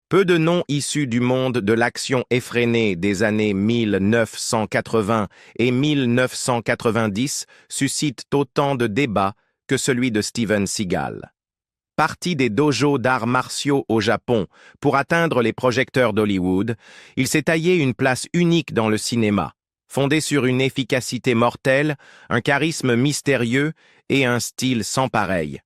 Peu de noms issus du monde de l'action effrénée des années 1980 et 1990 suscitent autant de débats que celui de Steven Seagal. Parti des dojos d'arts martiaux au Japon pour atteindre les projecteurs d'Hollywood, il s'est taillé une place unique dans le cinéma, fondée sur une efficacité mortelle, un charisme mystérieux et un style sans pareil.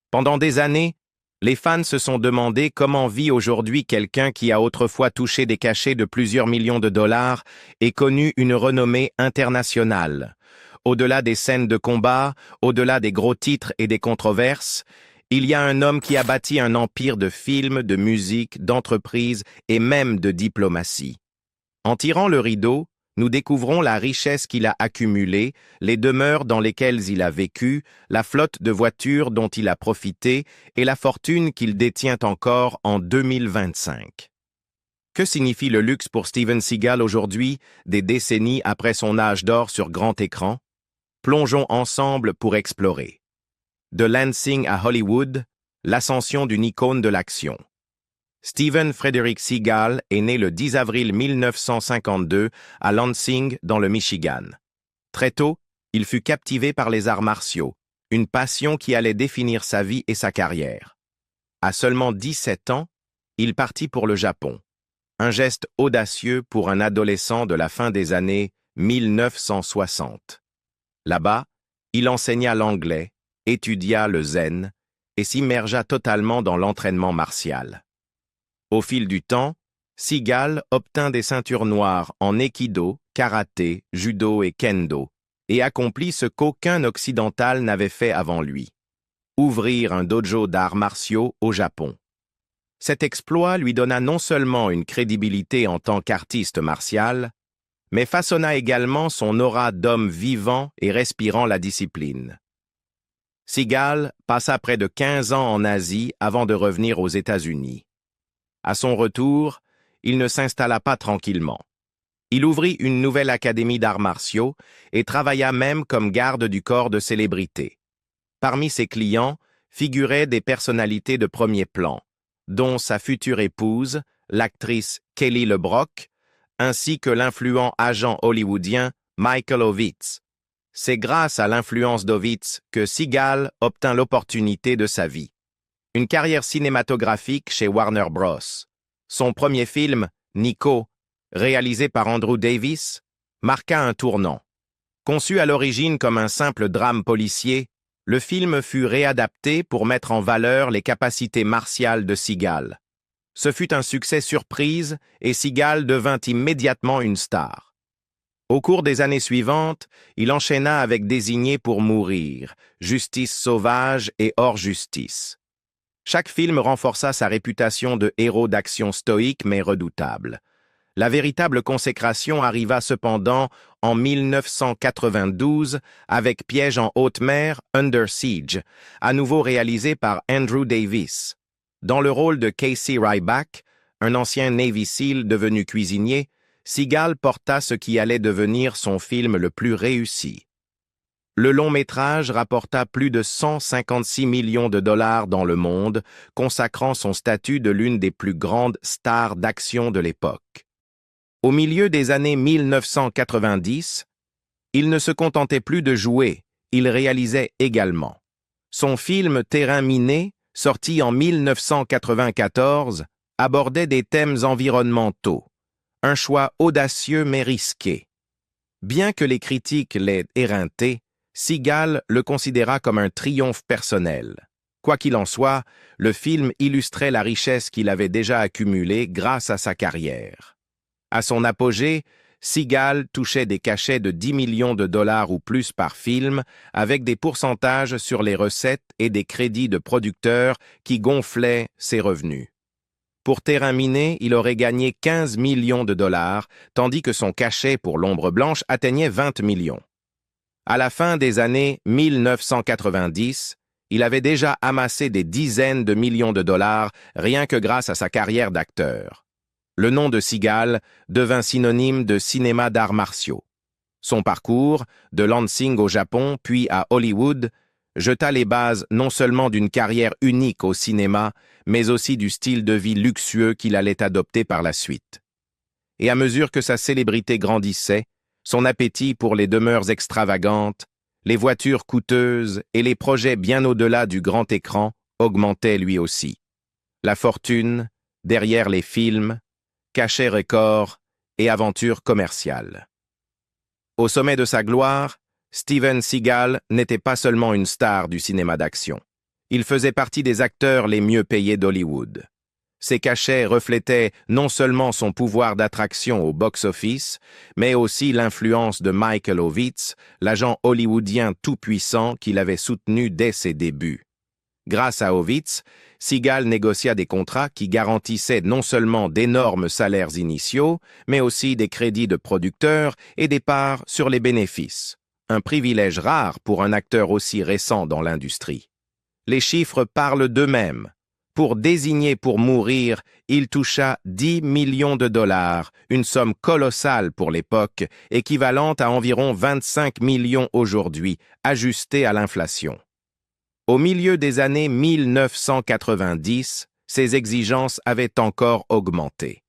Pendant des années, les fans se sont demandé comment vit aujourd'hui quelqu'un qui a autrefois touché des cachets de plusieurs millions de dollars et connu une renommée internationale. Au-delà des scènes de combat, au-delà des gros titres et des controverses, il y a un homme qui a bâti un empire de films, de musique, d'entreprises et même de diplomatie. En tirant le rideau, nous découvrons la richesse qu'il a accumulée, les demeures dans lesquelles il a vécu, la flotte de voitures dont il a profité et la fortune qu'il détient encore en 2025. Que signifie le luxe pour Steven Seagal aujourd'hui, des décennies après son âge d'or sur grand écran? Plongeons ensemble pour explorer. De Lansing à Hollywood, l'ascension d'une icône de l'action. Steven Frederick Seagal est né le 10 avril 1952 à Lansing, dans le Michigan. Très tôt, il fut captivé par les arts martiaux, une passion qui allait définir sa vie et sa carrière. À seulement 17 ans, il partit pour le Japon. Un geste audacieux pour un adolescent de la fin des années 1960. Là-bas, il enseigna l'anglais, étudia le zen et s'immergea totalement dans l'entraînement martial. Au fil du temps, Seagal obtint des ceintures noires en aikido, karaté, judo et kendo, et accomplit ce qu'aucun occidental n'avait fait avant lui: ouvrir un dojo d'arts martiaux au Japon. Cet exploit lui donna non seulement une crédibilité en tant qu'artiste martial, mais façonna également son aura d'homme vivant et respirant la discipline. Seagal passa près de 15 ans en Asie avant de revenir aux États-Unis. À son retour, il ne s'installa pas tranquillement. Il ouvrit une nouvelle académie d'arts martiaux et travailla même comme garde du corps de célébrités. Parmi ses clients figuraient des personnalités de premier plan, dont sa future épouse, l'actrice Kelly LeBrock, ainsi que l'influent agent hollywoodien Michael Ovitz. C'est grâce à l'influence d'Ovitz que Seagal obtint l'opportunité de sa vie: une carrière cinématographique chez Warner Bros. Son premier film, Nico, réalisé par Andrew Davis, marqua un tournant. Conçu à l'origine comme un simple drame policier, le film fut réadapté pour mettre en valeur les capacités martiales de Seagal. Ce fut un succès surprise et Seagal devint immédiatement une star. Au cours des années suivantes, il enchaîna avec Désigné pour mourir, Justice sauvage et Hors justice. Chaque film renforça sa réputation de héros d'action stoïque mais redoutable. La véritable consécration arriva cependant en 1992 avec Piège en haute mer, Under Siege, à nouveau réalisé par Andrew Davis. Dans le rôle de Casey Ryback, un ancien Navy SEAL devenu cuisinier, Seagal porta ce qui allait devenir son film le plus réussi. Le long-métrage rapporta plus de 156 millions de dollars dans le monde, consacrant son statut de l'une des plus grandes stars d'action de l'époque. Au milieu des années 1990, il ne se contentait plus de jouer, il réalisait également. Son film Terrain miné, sorti en 1994, abordait des thèmes environnementaux. Un choix audacieux mais risqué. Bien que les critiques l'aient éreinté, Seagal le considéra comme un triomphe personnel. Quoi qu'il en soit, le film illustrait la richesse qu'il avait déjà accumulée grâce à sa carrière. À son apogée, Seagal touchait des cachets de 10 millions de dollars ou plus par film, avec des pourcentages sur les recettes et des crédits de producteurs qui gonflaient ses revenus. Pour Terrain miné, il aurait gagné 15 millions de dollars, tandis que son cachet pour L'Ombre blanche atteignait 20 millions. À la fin des années 1990, il avait déjà amassé des dizaines de millions de dollars rien que grâce à sa carrière d'acteur. Le nom de Seagal devint synonyme de cinéma d'arts martiaux. Son parcours, de Lansing au Japon puis à Hollywood, jeta les bases non seulement d'une carrière unique au cinéma, mais aussi du style de vie luxueux qu'il allait adopter par la suite. Et à mesure que sa célébrité grandissait, son appétit pour les demeures extravagantes, les voitures coûteuses et les projets bien au-delà du grand écran augmentait lui aussi. La fortune, derrière les films, cachets records et aventures commerciales. Au sommet de sa gloire, Steven Seagal n'était pas seulement une star du cinéma d'action. Il faisait partie des acteurs les mieux payés d'Hollywood. Ses cachets reflétaient non seulement son pouvoir d'attraction au box-office, mais aussi l'influence de Michael Ovitz, l'agent hollywoodien tout-puissant qu'il avait soutenu dès ses débuts. Grâce à Ovitz, Seagal négocia des contrats qui garantissaient non seulement d'énormes salaires initiaux, mais aussi des crédits de producteurs et des parts sur les bénéfices. Un privilège rare pour un acteur aussi récent dans l'industrie. Les chiffres parlent d'eux-mêmes. Pour désigner pour mourir, il toucha 10 millions de dollars, une somme colossale pour l'époque, équivalente à environ 25 millions aujourd'hui, ajustée à l'inflation. Au milieu des années 1990, ses exigences avaient encore augmenté.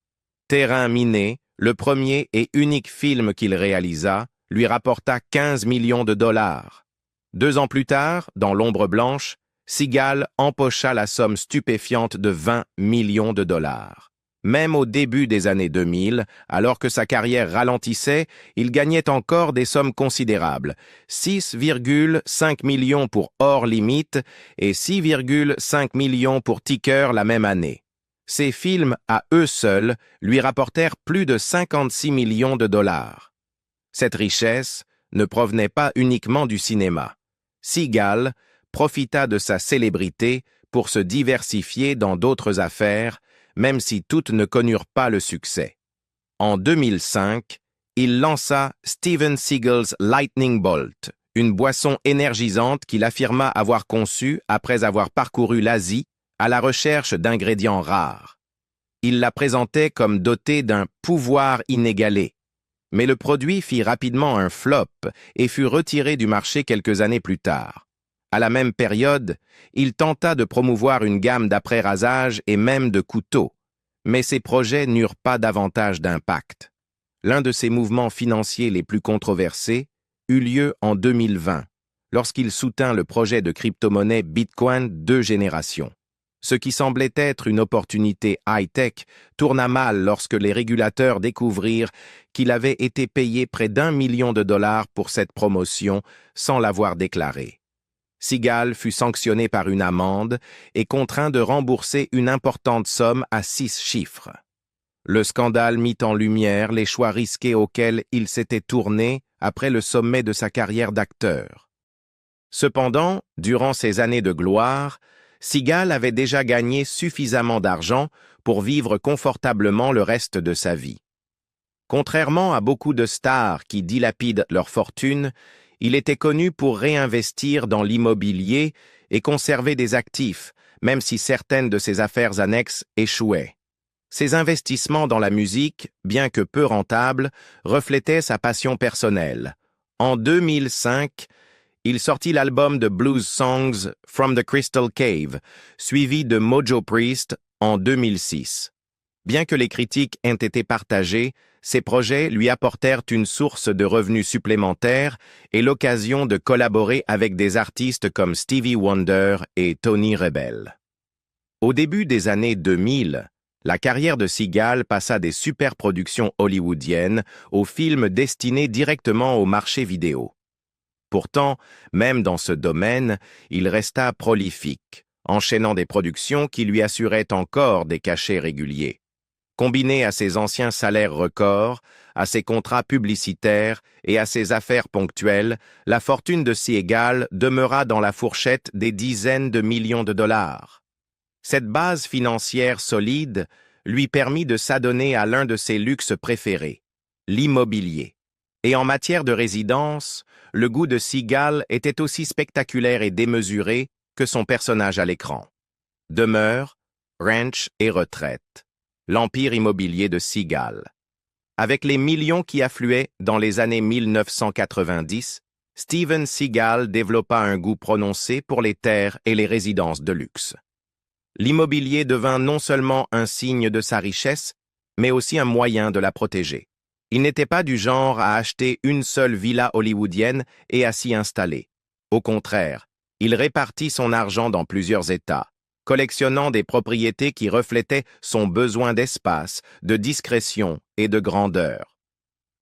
Terrain miné, le premier et unique film qu'il réalisa, lui rapporta 15 millions de dollars. 2 ans plus tard, dans L'Ombre blanche, Seagal empocha la somme stupéfiante de 20 millions de dollars. Même au début des années 2000, alors que sa carrière ralentissait, il gagnait encore des sommes considérables, 6,5 millions pour Hors Limite et 6,5 millions pour Ticker la même année. Ces films, à eux seuls, lui rapportèrent plus de 56 millions de dollars. Cette richesse ne provenait pas uniquement du cinéma. Seagal profita de sa célébrité pour se diversifier dans d'autres affaires, même si toutes ne connurent pas le succès. En 2005, il lança Steven Seagal's Lightning Bolt, une boisson énergisante qu'il affirma avoir conçue après avoir parcouru l'Asie à la recherche d'ingrédients rares. Il la présentait comme dotée d'un pouvoir inégalé, mais le produit fit rapidement un flop et fut retiré du marché quelques années plus tard. À la même période, il tenta de promouvoir une gamme d'après-rasage et même de couteaux, mais ses projets n'eurent pas davantage d'impact. L'un de ses mouvements financiers les plus controversés eut lieu en 2020, lorsqu'il soutint le projet de crypto-monnaie Bitcoin 2 générations. Ce qui semblait être une opportunité high-tech tourna mal lorsque les régulateurs découvrirent qu'il avait été payé près d'1 million de dollars pour cette promotion sans l'avoir déclaré. Seagal fut sanctionné par une amende et contraint de rembourser une importante somme à 6 chiffres. Le scandale mit en lumière les choix risqués auxquels il s'était tourné après le sommet de sa carrière d'acteur. Cependant, durant ses années de gloire, Seagal avait déjà gagné suffisamment d'argent pour vivre confortablement le reste de sa vie. Contrairement à beaucoup de stars qui dilapident leur fortune, il était connu pour réinvestir dans l'immobilier et conserver des actifs, même si certaines de ses affaires annexes échouaient. Ses investissements dans la musique, bien que peu rentables, reflétaient sa passion personnelle. En 2005, il sortit l'album de blues songs From the Crystal Cave, suivi de Mojo Priest en 2006. Bien que les critiques aient été partagées, ces projets lui apportèrent une source de revenus supplémentaires et l'occasion de collaborer avec des artistes comme Stevie Wonder et Tony Rebel. Au début des années 2000, la carrière de Seagal passa des superproductions hollywoodiennes aux films destinés directement au marché vidéo. Pourtant, même dans ce domaine, il resta prolifique, enchaînant des productions qui lui assuraient encore des cachets réguliers. Combiné à ses anciens salaires records, à ses contrats publicitaires et à ses affaires ponctuelles, la fortune de Seagal demeura dans la fourchette des dizaines de millions de dollars. Cette base financière solide lui permit de s'adonner à l'un de ses luxes préférés, l'immobilier. Et en matière de résidence, le goût de Seagal était aussi spectaculaire et démesuré que son personnage à l'écran. Demeure, ranch et retraite. L'empire immobilier de Seagal. Avec les millions qui affluaient dans les années 1990, Steven Seagal développa un goût prononcé pour les terres et les résidences de luxe. L'immobilier devint non seulement un signe de sa richesse, mais aussi un moyen de la protéger. Il n'était pas du genre à acheter une seule villa hollywoodienne et à s'y installer. Au contraire, il répartit son argent dans plusieurs États, collectionnant des propriétés qui reflétaient son besoin d'espace, de discrétion et de grandeur.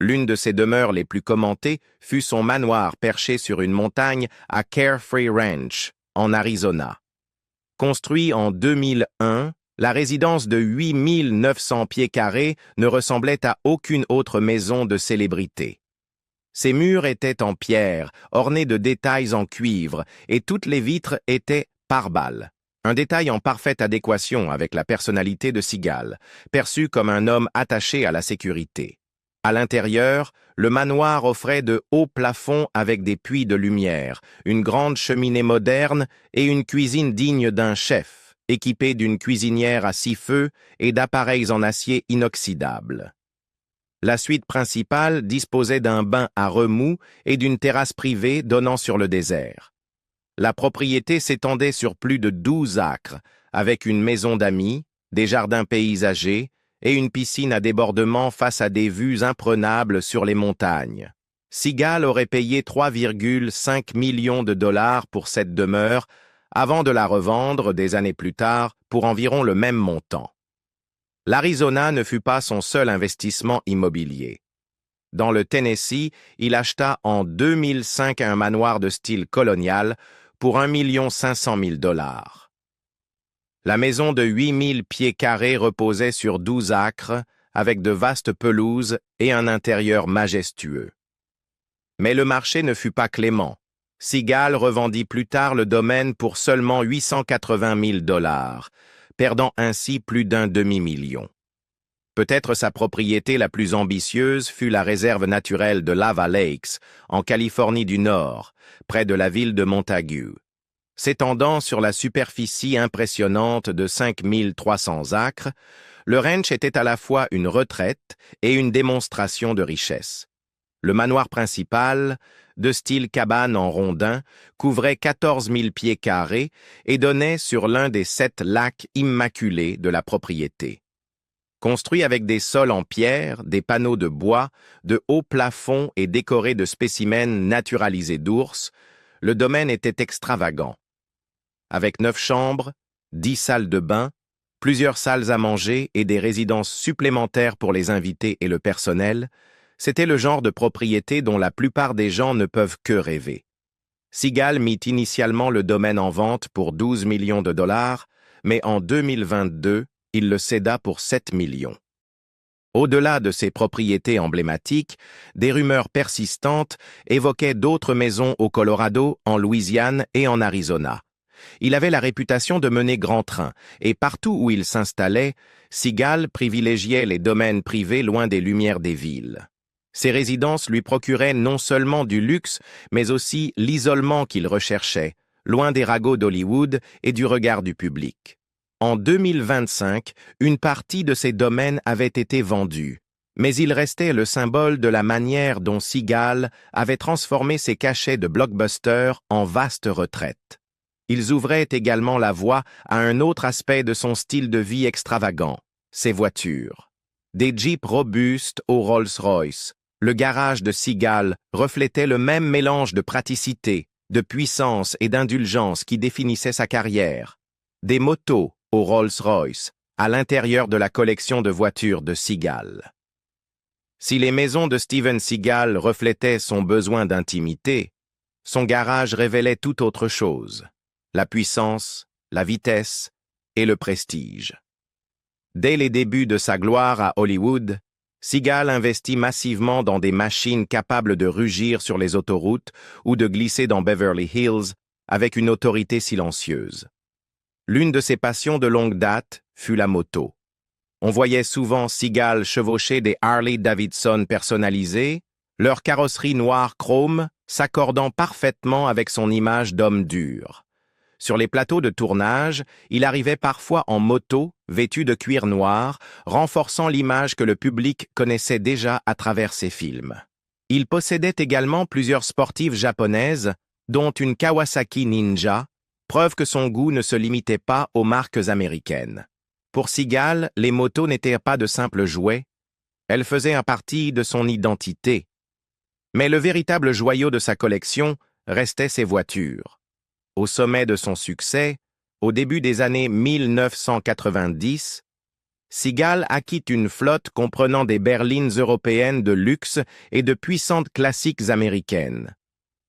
L'une de ses demeures les plus commentées fut son manoir perché sur une montagne à Carefree Ranch, en Arizona. Construit en 2001, la résidence de 8900 pieds carrés ne ressemblait à aucune autre maison de célébrité. Ses murs étaient en pierre, ornés de détails en cuivre, et toutes les vitres étaient pare-balles. Un détail en parfaite adéquation avec la personnalité de Seagal, perçu comme un homme attaché à la sécurité. À l'intérieur, le manoir offrait de hauts plafonds avec des puits de lumière, une grande cheminée moderne et une cuisine digne d'un chef, équipée d'une cuisinière à 6 feux et d'appareils en acier inoxydable. La suite principale disposait d'un bain à remous et d'une terrasse privée donnant sur le désert. La propriété s'étendait sur plus de 12 acres, avec une maison d'amis, des jardins paysagers et une piscine à débordement face à des vues imprenables sur les montagnes. Seagal aurait payé 3,5 millions de dollars pour cette demeure, avant de la revendre des années plus tard pour environ le même montant. L'Arizona ne fut pas son seul investissement immobilier. Dans le Tennessee, il acheta en 2005 un manoir de style colonial pour 1 500 000 dollars. La maison de 8000 pieds carrés reposait sur 12 acres, avec de vastes pelouses et un intérieur majestueux. Mais le marché ne fut pas clément. Seagal revendit plus tard le domaine pour seulement 880 000 dollars, perdant ainsi plus d'un demi-million. Peut-être sa propriété la plus ambitieuse fut la réserve naturelle de Lava Lakes, en Californie du Nord, près de la ville de Montague. S'étendant sur la superficie impressionnante de 5300 acres, le ranch était à la fois une retraite et une démonstration de richesse. Le manoir principal, de style cabane en rondin, couvrait 14 000 pieds carrés et donnait sur l'un des 7 lacs immaculés de la propriété. Construit avec des sols en pierre, des panneaux de bois, de hauts plafonds et décoré de spécimens naturalisés d'ours, le domaine était extravagant. Avec 9 chambres, 10 salles de bain, plusieurs salles à manger et des résidences supplémentaires pour les invités et le personnel, c'était le genre de propriété dont la plupart des gens ne peuvent que rêver. Seagal mit initialement le domaine en vente pour 12 millions de dollars, mais en 2022, il le céda pour 7 millions. Au-delà de ces propriétés emblématiques, des rumeurs persistantes évoquaient d'autres maisons au Colorado, en Louisiane et en Arizona. Il avait la réputation de mener grand train, et partout où il s'installait, Seagal privilégiait les domaines privés loin des lumières des villes. Ces résidences lui procuraient non seulement du luxe, mais aussi l'isolement qu'il recherchait, loin des ragots d'Hollywood et du regard du public. En 2025, une partie de ces domaines avait été vendue, mais il restait le symbole de la manière dont Seagal avait transformé ses cachets de blockbuster en vastes retraites. Ils ouvraient également la voie à un autre aspect de son style de vie extravagant, ses voitures. Des Jeeps robustes au Rolls-Royce, le garage de Seagal reflétait le même mélange de praticité, de puissance et d'indulgence qui définissait sa carrière. Des motos au Rolls-Royce, à l'intérieur de la collection de voitures de Seagal. Si les maisons de Steven Seagal reflétaient son besoin d'intimité, son garage révélait tout autre chose. La puissance, la vitesse et le prestige. Dès les débuts de sa gloire à Hollywood, Seagal investit massivement dans des machines capables de rugir sur les autoroutes ou de glisser dans Beverly Hills avec une autorité silencieuse. L'une de ses passions de longue date fut la moto. On voyait souvent Seagal chevaucher des Harley-Davidson personnalisées, leur carrosserie noire chrome s'accordant parfaitement avec son image d'homme dur. Sur les plateaux de tournage, il arrivait parfois en moto, vêtu de cuir noir, renforçant l'image que le public connaissait déjà à travers ses films. Il possédait également plusieurs sportives japonaises, dont une Kawasaki Ninja, preuve que son goût ne se limitait pas aux marques américaines. Pour Seagal, les motos n'étaient pas de simples jouets, elles faisaient partie de son identité. Mais le véritable joyau de sa collection restait ses voitures. Au sommet de son succès, au début des années 1990, Seagal acquit une flotte comprenant des berlines européennes de luxe et de puissantes classiques américaines.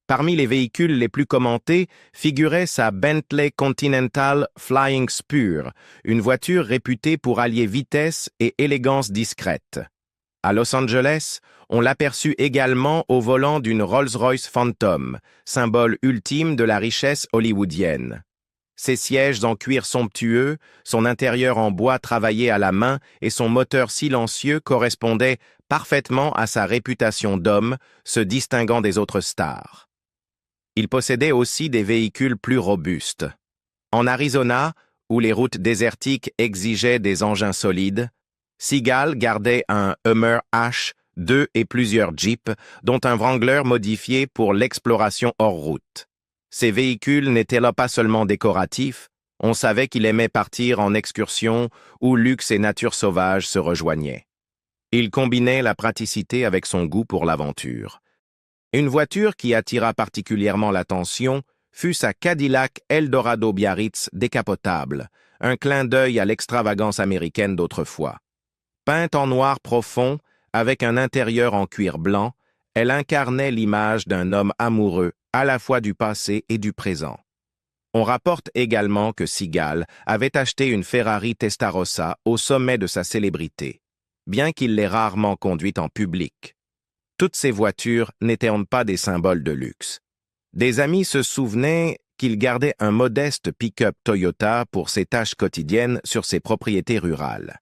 Parmi les véhicules les plus commentés figurait sa Bentley Continental Flying Spur, une voiture réputée pour allier vitesse et élégance discrète. À Los Angeles, on l'aperçut également au volant d'une Rolls-Royce Phantom, symbole ultime de la richesse hollywoodienne. Ses sièges en cuir somptueux, son intérieur en bois travaillé à la main et son moteur silencieux correspondaient parfaitement à sa réputation d'homme, se distinguant des autres stars. Il possédait aussi des véhicules plus robustes. En Arizona, où les routes désertiques exigeaient des engins solides, Seagal gardait un Hummer H, 2 et plusieurs Jeeps, dont un Wrangler modifié pour l'exploration hors route. Ces véhicules n'étaient là pas seulement décoratifs, on savait qu'il aimait partir en excursion où luxe et nature sauvage se rejoignaient. Il combinait la praticité avec son goût pour l'aventure. Une voiture qui attira particulièrement l'attention fut sa Cadillac Eldorado Biarritz décapotable, un clin d'œil à l'extravagance américaine d'autrefois. Peinte en noir profond, avec un intérieur en cuir blanc, elle incarnait l'image d'un homme amoureux, à la fois du passé et du présent. On rapporte également que Seagal avait acheté une Ferrari Testarossa au sommet de sa célébrité, bien qu'il l'ait rarement conduite en public. Toutes ces voitures n'étaient pas des symboles de luxe. Des amis se souvenaient qu'il gardait un modeste pick-up Toyota pour ses tâches quotidiennes sur ses propriétés rurales.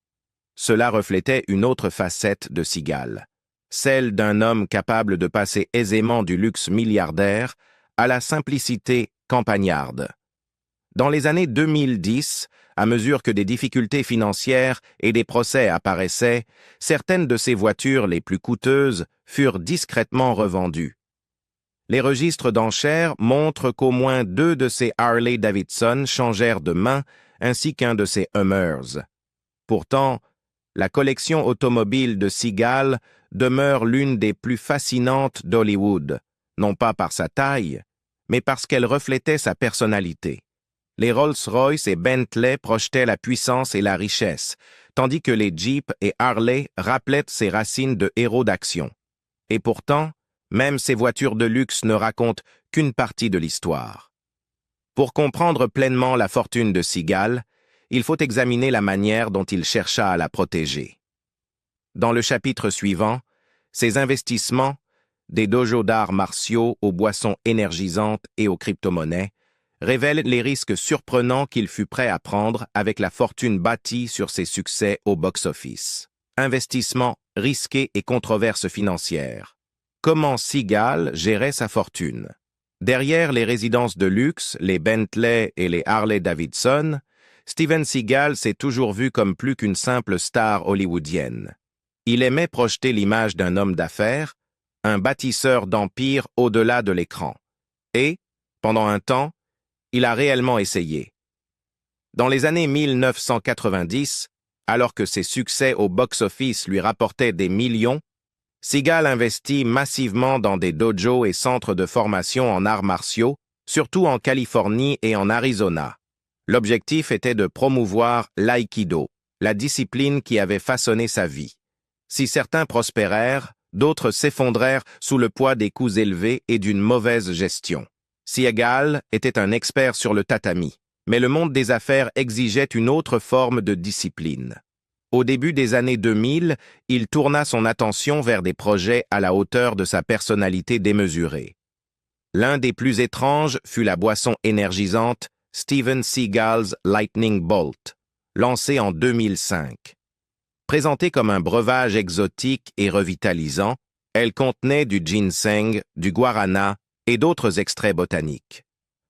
Cela reflétait une autre facette de Seagal, celle d'un homme capable de passer aisément du luxe milliardaire à la simplicité campagnarde. Dans les années 2010, à mesure que des difficultés financières et des procès apparaissaient, certaines de ces voitures les plus coûteuses furent discrètement revendues. Les registres d'enchères montrent qu'au moins 2 de ces Harley-Davidson changèrent de main, ainsi qu'un de ces Hummers. Pourtant, la collection automobile de Seagal demeure l'une des plus fascinantes d'Hollywood, non pas par sa taille, mais parce qu'elle reflétait sa personnalité. Les Rolls-Royce et Bentley projetaient la puissance et la richesse, tandis que les Jeeps et Harley rappelaient ses racines de héros d'action. Et pourtant, même ces voitures de luxe ne racontent qu'une partie de l'histoire. Pour comprendre pleinement la fortune de Seagal, il faut examiner la manière dont il chercha à la protéger. Dans le chapitre suivant, ses investissements, des dojos d'arts martiaux aux boissons énergisantes et aux crypto-monnaies, révèlent les risques surprenants qu'il fut prêt à prendre avec la fortune bâtie sur ses succès au box-office. Investissements risqués et controverses financières. Comment Seagal gérait sa fortune? Derrière les résidences de luxe, les Bentley et les Harley-Davidson, Steven Seagal s'est toujours vu comme plus qu'une simple star hollywoodienne. Il aimait projeter l'image d'un homme d'affaires, un bâtisseur d'empire au-delà de l'écran. Et, pendant un temps, il a réellement essayé. Dans les années 1990, alors que ses succès au box-office lui rapportaient des millions, Seagal investit massivement dans des dojos et centres de formation en arts martiaux, surtout en Californie et en Arizona. L'objectif était de promouvoir l'aïkido, la discipline qui avait façonné sa vie. Si certains prospérèrent, d'autres s'effondrèrent sous le poids des coûts élevés et d'une mauvaise gestion. Seagal était un expert sur le tatami, mais le monde des affaires exigeait une autre forme de discipline. Au début des années 2000, il tourna son attention vers des projets à la hauteur de sa personnalité démesurée. L'un des plus étranges fut la boisson énergisante Steven Seagal's Lightning Bolt, lancée en 2005. Présentée comme un breuvage exotique et revitalisant, elle contenait du ginseng, du guarana et d'autres extraits botaniques.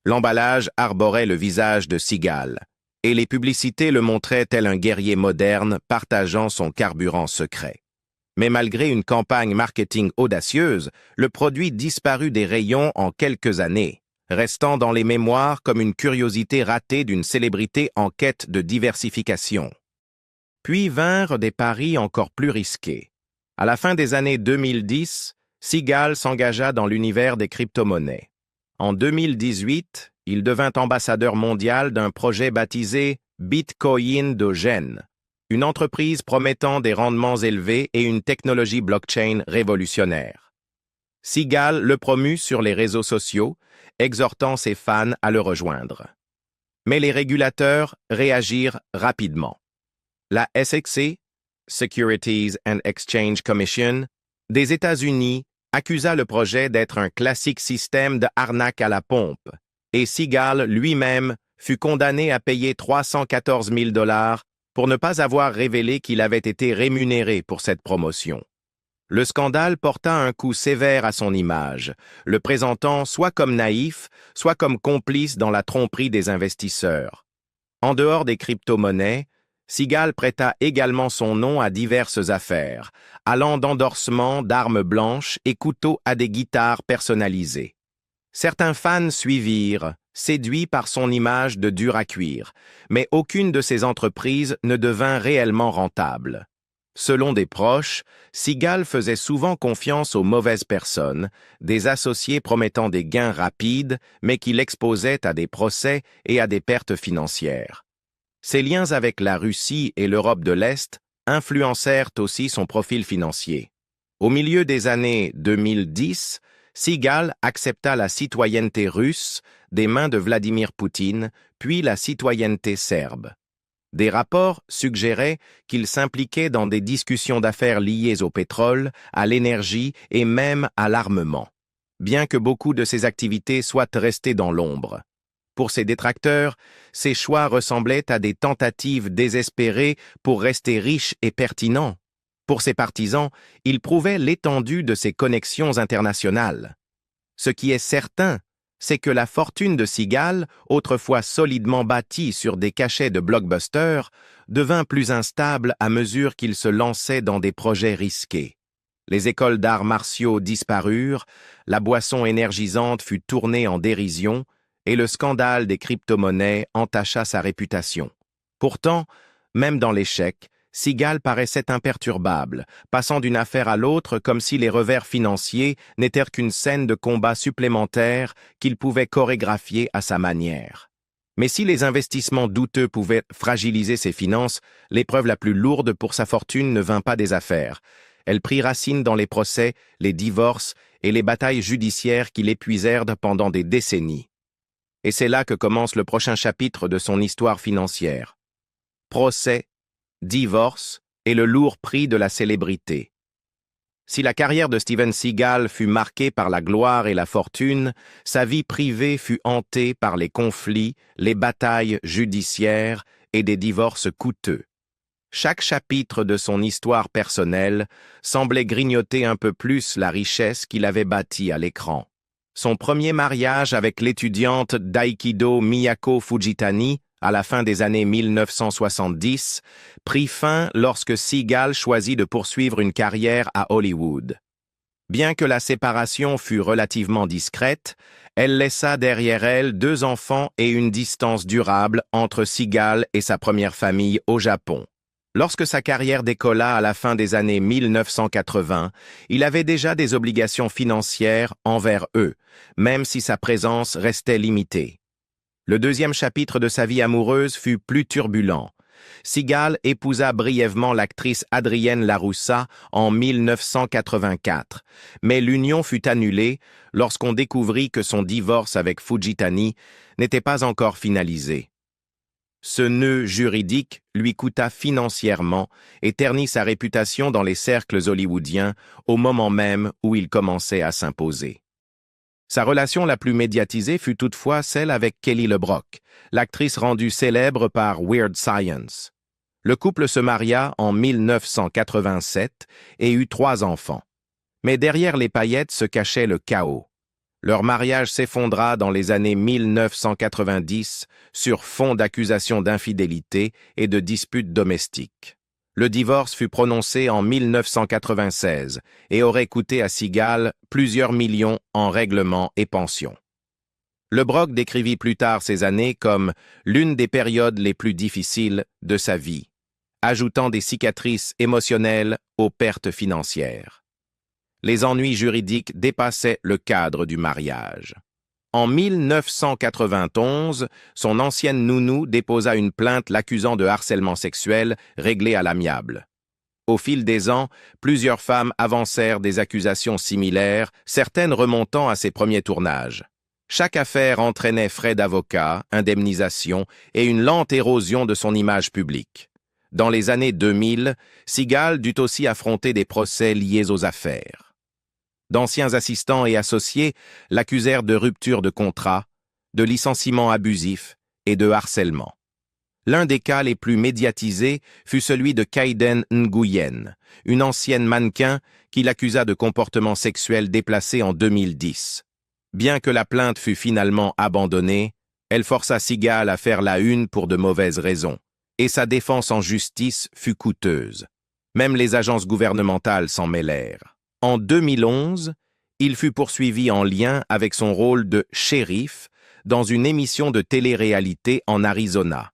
L'emballage arborait le visage de Seagal, et les publicités le montraient tel un guerrier moderne partageant son carburant secret. Mais malgré une campagne marketing audacieuse, le produit disparut des rayons en quelques années, restant dans les mémoires comme une curiosité ratée d'une célébrité en quête de diversification. Puis vinrent des paris encore plus risqués. À la fin des années 2010, Sigal s'engagea dans l'univers des crypto-monnaies. En 2018, il devint ambassadeur mondial d'un projet baptisé Bitcoin Dogen, une entreprise promettant des rendements élevés et une technologie blockchain révolutionnaire. Sigal le promut sur les réseaux sociaux, exhortant ses fans à le rejoindre. Mais les régulateurs réagirent rapidement. La SEC, Securities and Exchange Commission, des États-Unis, accusa le projet d'être un classique système de arnaque à la pompe, et Sigal lui-même fut condamné à payer 314 000 $ pour ne pas avoir révélé qu'il avait été rémunéré pour cette promotion. Le scandale porta un coup sévère à son image, le présentant soit comme naïf, soit comme complice dans la tromperie des investisseurs. En dehors des crypto-monnaies, Sigal prêta également son nom à diverses affaires, allant d'endorsements d'armes blanches et couteaux à des guitares personnalisées. Certains fans suivirent, séduits par son image de dur à cuire, mais aucune de ces entreprises ne devint réellement rentable. Selon des proches, Sigal faisait souvent confiance aux mauvaises personnes, des associés promettant des gains rapides, mais qui l'exposaient à des procès et à des pertes financières. Ses liens avec la Russie et l'Europe de l'Est influencèrent aussi son profil financier. Au milieu des années 2010, Sigal accepta la citoyenneté russe des mains de Vladimir Poutine, puis la citoyenneté serbe. Des rapports suggéraient qu'il s'impliquait dans des discussions d'affaires liées au pétrole, à l'énergie et même à l'armement, bien que beaucoup de ses activités soient restées dans l'ombre. Pour ses détracteurs, ses choix ressemblaient à des tentatives désespérées pour rester riche et pertinent. Pour ses partisans, il prouvait l'étendue de ses connexions internationales. Ce qui est certain, c'est que la fortune de Sigal, autrefois solidement bâtie sur des cachets de blockbusters, devint plus instable à mesure qu'il se lançait dans des projets risqués. Les écoles d'arts martiaux disparurent, la boisson énergisante fut tournée en dérision, et le scandale des crypto-monnaies entacha sa réputation. Pourtant, même dans l'échec, Sigal paraissait imperturbable, passant d'une affaire à l'autre comme si les revers financiers n'étaient qu'une scène de combat supplémentaire qu'il pouvait chorégraphier à sa manière. Mais si les investissements douteux pouvaient fragiliser ses finances, l'épreuve la plus lourde pour sa fortune ne vint pas des affaires. Elle prit racine dans les procès, les divorces et les batailles judiciaires qui l'épuisèrent pendant des décennies. Et c'est là que commence le prochain chapitre de son histoire financière. Procès, divorce et le lourd prix de la célébrité. Si la carrière de Steven Seagal fut marquée par la gloire et la fortune, sa vie privée fut hantée par les conflits, les batailles judiciaires et des divorces coûteux. Chaque chapitre de son histoire personnelle semblait grignoter un peu plus la richesse qu'il avait bâtie à l'écran. Son premier mariage avec l'étudiante d'aïkido Miyako Fujitani, à la fin des années 1970, prit fin lorsque Seagal choisit de poursuivre une carrière à Hollywood. Bien que la séparation fût relativement discrète, elle laissa derrière elle 2 enfants et une distance durable entre Seagal et sa première famille au Japon. Lorsque sa carrière décolla à la fin des années 1980, il avait déjà des obligations financières envers eux, même si sa présence restait limitée. Le deuxième chapitre de sa vie amoureuse fut plus turbulent. Seagal épousa brièvement l'actrice Adrienne Laroussa en 1984, mais l'union fut annulée lorsqu'on découvrit que son divorce avec Fujitani n'était pas encore finalisé. Ce nœud juridique lui coûta financièrement et ternit sa réputation dans les cercles hollywoodiens au moment même où il commençait à s'imposer. Sa relation la plus médiatisée fut toutefois celle avec Kelly LeBrock, l'actrice rendue célèbre par Weird Science. Le couple se maria en 1987 et eut 3 enfants. Mais derrière les paillettes se cachait le chaos. Leur mariage s'effondra dans les années 1990 sur fond d'accusations d'infidélité et de disputes domestiques. Le divorce fut prononcé en 1996 et aurait coûté à Seagal plusieurs millions en règlements et pensions. Le Brock décrivit plus tard ces années comme l'une des périodes les plus difficiles de sa vie, ajoutant des cicatrices émotionnelles aux pertes financières. Les ennuis juridiques dépassaient le cadre du mariage. En 1991, son ancienne nounou déposa une plainte l'accusant de harcèlement sexuel réglé à l'amiable. Au fil des ans, plusieurs femmes avancèrent des accusations similaires, certaines remontant à ses premiers tournages. Chaque affaire entraînait frais d'avocat, indemnisation et une lente érosion de son image publique. Dans les années 2000, Seagal dut aussi affronter des procès liés aux affaires. D'anciens assistants et associés l'accusèrent de rupture de contrat, de licenciement abusif et de harcèlement. L'un des cas les plus médiatisés fut celui de Kaiden Nguyen, une ancienne mannequin qui l'accusa de comportements sexuels déplacés en 2010. Bien que la plainte fût finalement abandonnée, elle força Seagal à faire la une pour de mauvaises raisons, et sa défense en justice fut coûteuse. Même les agences gouvernementales s'en mêlèrent. En 2011, il fut poursuivi en lien avec son rôle de shérif dans une émission de télé-réalité en Arizona.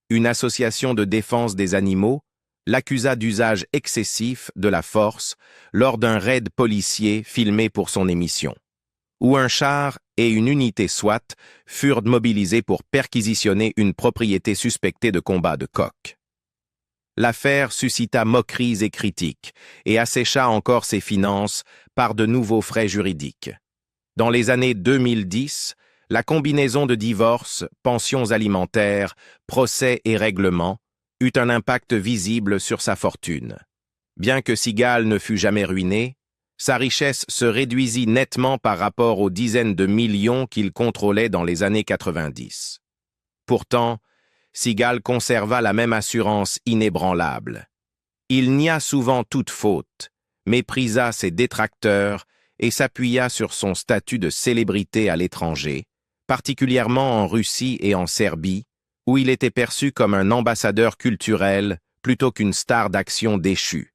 Une association de défense des animaux l'accusa d'usage excessif de la force lors d'un raid policier filmé pour son émission, où un char et une unité SWAT furent mobilisés pour perquisitionner une propriété suspectée de combat de coqs. L'affaire suscita moqueries et critiques et assécha encore ses finances par de nouveaux frais juridiques. Dans les années 2010, la combinaison de divorce, pensions alimentaires, procès et règlements eut un impact visible sur sa fortune. Bien que Seagal ne fût jamais ruiné, sa richesse se réduisit nettement par rapport aux dizaines de millions qu'il contrôlait dans les années 90. Pourtant, Seagal conserva la même assurance inébranlable. Il nia souvent toute faute, méprisa ses détracteurs et s'appuya sur son statut de célébrité à l'étranger, particulièrement en Russie et en Serbie, où il était perçu comme un ambassadeur culturel plutôt qu'une star d'action déchue.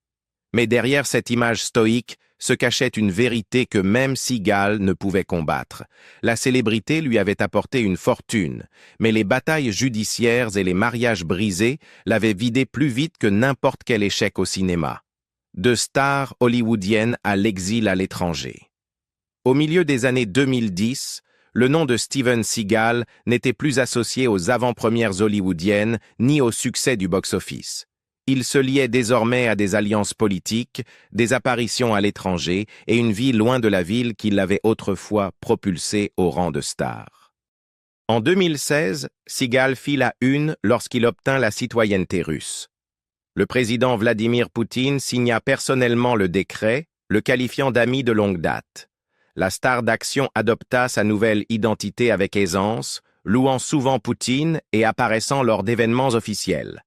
Mais derrière cette image stoïque se cachait une vérité que même Seagal ne pouvait combattre. La célébrité lui avait apporté une fortune, mais les batailles judiciaires et les mariages brisés l'avaient vidé plus vite que n'importe quel échec au cinéma. De star hollywoodienne à l'exil à l'étranger. Au milieu des années 2010, le nom de Steven Seagal n'était plus associé aux avant-premières hollywoodiennes ni au succès du box-office. Il se liait désormais à des alliances politiques, des apparitions à l'étranger et une vie loin de la ville qui l'avait autrefois propulsé au rang de star. En 2016, Seagal fit la une lorsqu'il obtint la citoyenneté russe. Le président Vladimir Poutine signa personnellement le décret, le qualifiant d'ami de longue date. La star d'action adopta sa nouvelle identité avec aisance, louant souvent Poutine et apparaissant lors d'événements officiels.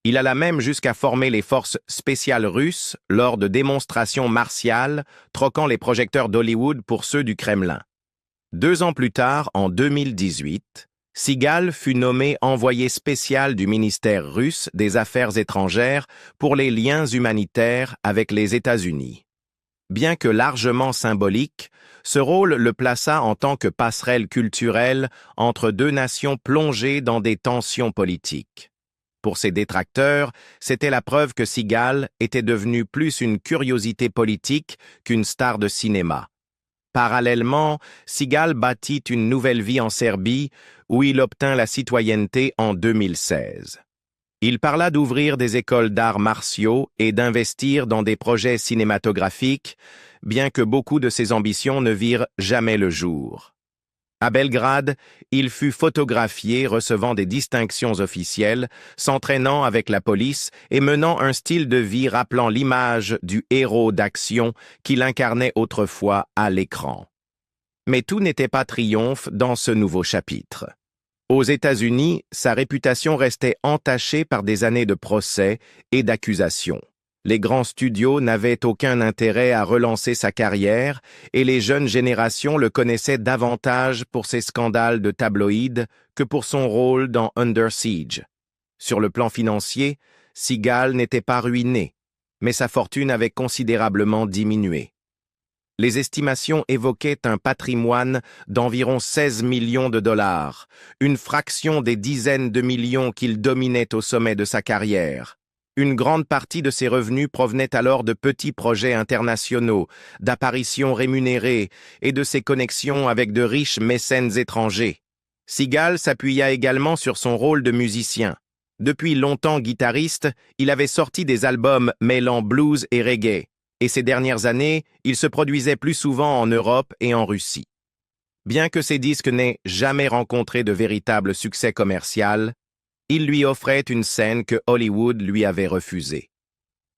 Il alla même jusqu'à former les forces spéciales russes lors de démonstrations martiales, troquant les projecteurs d'Hollywood pour ceux du Kremlin. 2 ans plus tard, en 2018, Seagal fut nommé envoyé spécial du ministère russe des Affaires étrangères pour les liens humanitaires avec les États-Unis. Bien que largement symbolique, ce rôle le plaça en tant que passerelle culturelle entre deux nations plongées dans des tensions politiques. Pour ses détracteurs, c'était la preuve que Seagal était devenu plus une curiosité politique qu'une star de cinéma. Parallèlement, Seagal bâtit une nouvelle vie en Serbie, où il obtint la citoyenneté en 2016. Il parla d'ouvrir des écoles d'arts martiaux et d'investir dans des projets cinématographiques, bien que beaucoup de ses ambitions ne virent jamais le jour. À Belgrade, il fut photographié recevant des distinctions officielles, s'entraînant avec la police et menant un style de vie rappelant l'image du héros d'action qu'il incarnait autrefois à l'écran. Mais tout n'était pas triomphe dans ce nouveau chapitre. Aux États-Unis, sa réputation restait entachée par des années de procès et d'accusations. Les grands studios n'avaient aucun intérêt à relancer sa carrière et les jeunes générations le connaissaient davantage pour ses scandales de tabloïds que pour son rôle dans Under Siege. Sur le plan financier, Seagal n'était pas ruiné, mais sa fortune avait considérablement diminué. Les estimations évoquaient un patrimoine d'environ 16 millions de dollars, une fraction des dizaines de millions qu'il dominait au sommet de sa carrière. Une grande partie de ses revenus provenait alors de petits projets internationaux, d'apparitions rémunérées et de ses connexions avec de riches mécènes étrangers. Seagal s'appuya également sur son rôle de musicien. Depuis longtemps guitariste, il avait sorti des albums mêlant blues et reggae, et ces dernières années, il se produisait plus souvent en Europe et en Russie. Bien que ses disques n'aient jamais rencontré de véritable succès commercial, il lui offrait une scène que Hollywood lui avait refusée.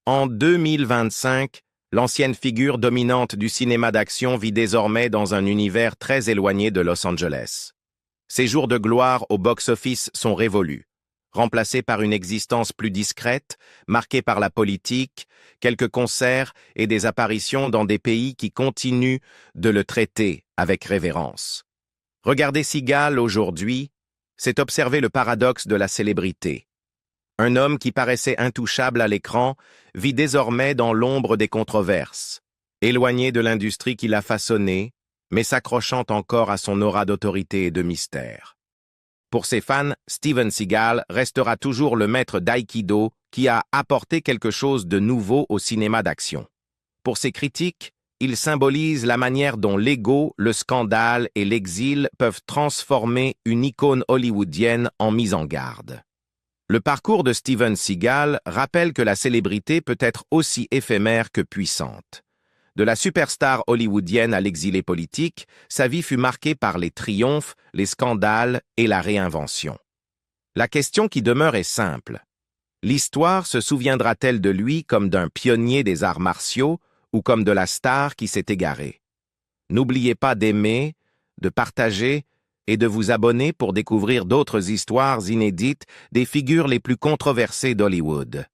En 2025, l'ancienne figure dominante du cinéma d'action vit désormais dans un univers très éloigné de Los Angeles. Ses jours de gloire au box-office sont révolus, remplacés par une existence plus discrète, marquée par la politique, quelques concerts et des apparitions dans des pays qui continuent de le traiter avec révérence. Regarder Seagal aujourd'hui, c'est observer le paradoxe de la célébrité. Un homme qui paraissait intouchable à l'écran vit désormais dans l'ombre des controverses, éloigné de l'industrie qui l'a façonné, mais s'accrochant encore à son aura d'autorité et de mystère. Pour ses fans, Steven Seagal restera toujours le maître d'aïkido qui a apporté quelque chose de nouveau au cinéma d'action. Pour ses critiques, il symbolise la manière dont l'ego, le scandale et l'exil peuvent transformer une icône hollywoodienne en mise en garde. Le parcours de Steven Seagal rappelle que la célébrité peut être aussi éphémère que puissante. De la superstar hollywoodienne à l'exilé politique, sa vie fut marquée par les triomphes, les scandales et la réinvention. La question qui demeure est simple. L'histoire se souviendra-t-elle de lui comme d'un pionnier des arts martiaux ou comme de la star qui s'est égarée? N'oubliez pas d'aimer, de partager et de vous abonner pour découvrir d'autres histoires inédites des figures les plus controversées d'Hollywood.